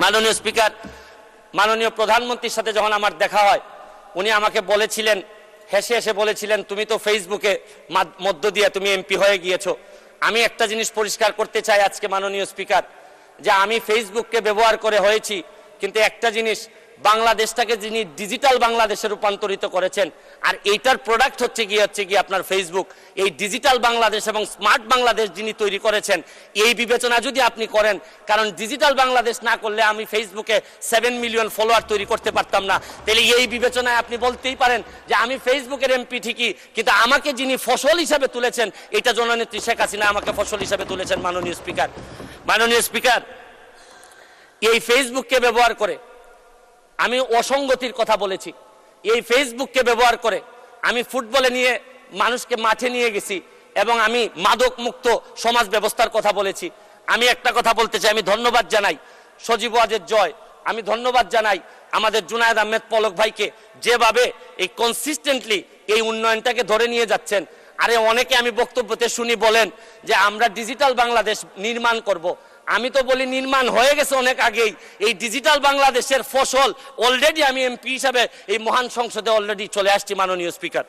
মাননীয় স্পিকার, মাননীয় প্রধানমন্ত্রীর সাথে যখন আমার দেখা হয়, উনি আমাকে বলেছিলেন, হেসে হেসে বলেছিলেন, তুমি তো ফেসবুকে মধ্য দিয়ে তুমি এমপি হয়ে গিয়েছো। আমি একটা জিনিস পরিষ্কার করতে চাই আজকে মাননীয় স্পিকার, যে আমি ফেসবুককে ব্যবহার করে হয়েছি, কিন্তু একটা জিনিস, বাংলাদেশটাকে যিনি ডিজিটাল বাংলাদেশে রূপান্তরিত করেছেন, আর এইটার প্রোডাক্ট হচ্ছে গিয়ে আপনার ফেসবুক। এই ডিজিটাল বাংলাদেশ এবং স্মার্ট বাংলাদেশ যিনি তৈরি করেছেন, এই বিবেচনা যদি আপনি করেন, কারণ ডিজিটাল বাংলাদেশ না করলে আমি ফেসবুকে 7 মিলিয়ন ফলোয়ার তৈরি করতে পারতাম না। তাহলে এই বিবেচনায় আপনি বলতেই পারেন যে আমি ফেসবুকের এমপি ঠিকই, কিন্তু আমাকে যিনি ফসল হিসাবে তুলেছেন, এটা জননেত্রী শেখ হাসিনা আমাকে ফসল হিসাবে তুলেছেন। মাননীয় স্পিকার, মাননীয় স্পিকার, এই ফেসবুককে ব্যবহার করে আমি অসঙ্গতির কথা বলেছি। এই ফেসবুককে ব্যবহার করে আমি ফুটবলে নিয়ে মানুষকে মাঠে নিয়ে গেছি এবং আমি মাদক মুক্ত সমাজ ব্যবস্থার কথা বলেছি। আমি একটা কথা বলতে চাই, আমি ধন্যবাদ জানাই সজীব ওয়াজেদ জয়, আমি ধন্যবাদ জানাই আমাদের জুনায়েদ আহমেদ পলক ভাইকে, যেভাবে এই কনসিস্টেন্টলি এই উন্নয়নটাকে ধরে নিয়ে যাচ্ছেন। আরে অনেকে আমি বক্তব্যতে শুনি বলেন যে আমরা ডিজিটাল বাংলাদেশ নির্মাণ করব। আমি তো বলি নির্মাণ হয়ে গেছে অনেক আগেই। এই ডিজিটাল বাংলাদেশের ফসল অলরেডি আমি এমপি হিসাবে এই মহান সংসদে অলরেডি চলে আসছি। মাননীয় স্পিকার।